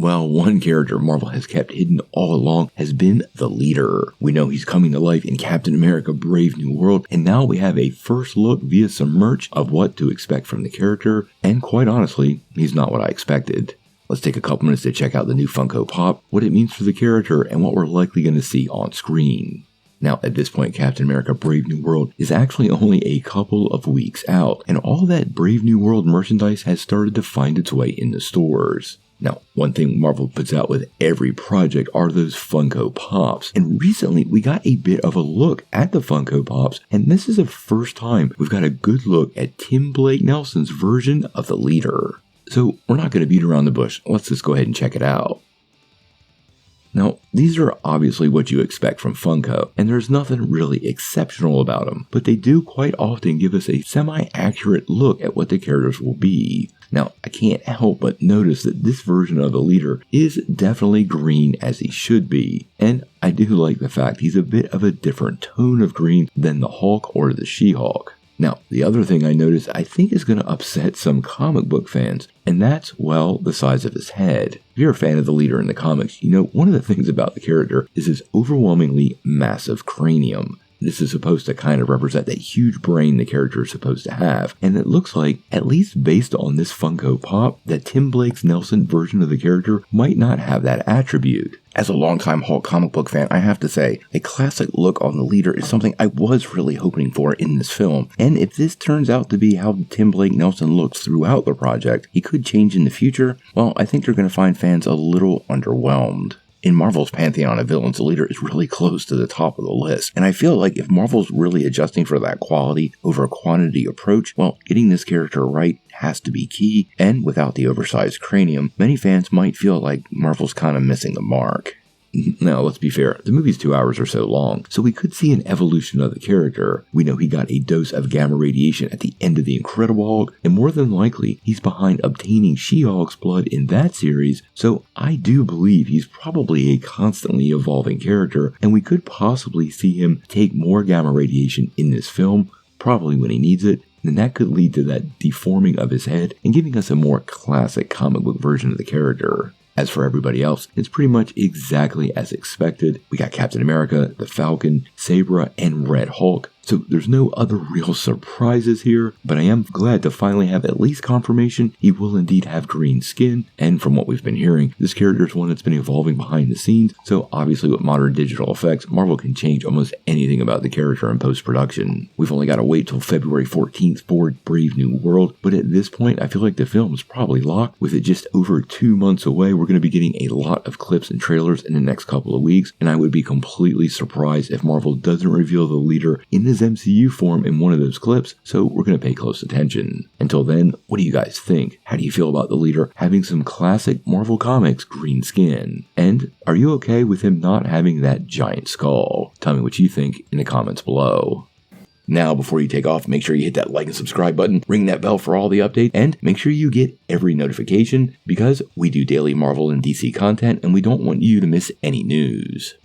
Well, one character Marvel has kept hidden all along has been the Leader. We know he's coming to life in Captain America Brave New World, and now we have a first look via some merch of what to expect from the character, and quite honestly, he's not what I expected. Let's take a couple minutes to check out the new Funko Pop, what it means for the character, and what we're likely going to see on screen. Now, at this point, Captain America Brave New World is actually only a couple of weeks out, and all that Brave New World merchandise has started to find its way in the stores. Now, one thing Marvel puts out with every project are those Funko Pops, and recently we got a bit of a look at the Funko Pops, and this is the first time we've got a good look at Tim Blake Nelson's version of the Leader. So we're not going to beat around the bush, let's just go ahead and check it out. Now, these are obviously what you expect from Funko, and there's nothing really exceptional about them, but they do quite often give us a semi-accurate look at what the characters will be. Now, I can't help but notice that this version of the Leader is definitely green as he should be, and I do like the fact he's a bit of a different tone of green than the Hulk or the She-Hulk. Now, the other thing I noticed I think is going to upset some comic book fans, and that's, well, the size of his head. If you're a fan of the Leader in the comics, you know one of the things about the character is his overwhelmingly massive cranium. This is supposed to kind of represent that huge brain the character is supposed to have, and it looks like, at least based on this Funko Pop, that Tim Blake's Nelson version of the character might not have that attribute. As a longtime Hulk comic book fan, I have to say, a classic look on the Leader is something I was really hoping for in this film, and if this turns out to be how Tim Blake Nelson looks throughout the project, he could change in the future, well, I think they're going to find fans a little underwhelmed. In Marvel's pantheon of villains, the Leader is really close to the top of the list, and I feel like if Marvel's really adjusting for that quality over quantity approach, well, getting this character right has to be key, and without the oversized cranium, many fans might feel like Marvel's kind of missing the mark. Now, let's be fair, the movie's 2 hours or so long, so we could see an evolution of the character. We know he got a dose of gamma radiation at the end of The Incredible Hulk, and more than likely, he's behind obtaining She-Hulk's blood in that series, so I do believe he's probably a constantly evolving character, and we could possibly see him take more gamma radiation in this film, probably when he needs it, and that could lead to that deforming of his head and giving us a more classic comic book version of the character. As for everybody else, it's pretty much exactly as expected. We got Captain America, the Falcon, Sabra, and Red Hulk. So there's no other real surprises here, but I am glad to finally have at least confirmation he will indeed have green skin, and from what we've been hearing, this character is one that's been evolving behind the scenes, so obviously with modern digital effects, Marvel can change almost anything about the character in post-production. We've only got to wait till February 14th for Brave New World, but at this point I feel like the film is probably locked. With it just over 2 months away, we're going to be getting a lot of clips and trailers in the next couple of weeks, and I would be completely surprised if Marvel doesn't reveal the Leader in his MCU form in one of those clips, so we're going to pay close attention. Until then, what do you guys think? How do you feel about the Leader having some classic Marvel Comics green skin? And are you okay with him not having that giant skull? Tell me what you think in the comments below. Now, before you take off, make sure you hit that like and subscribe button, ring that bell for all the updates, and make sure you get every notification because we do daily Marvel and DC content and we don't want you to miss any news.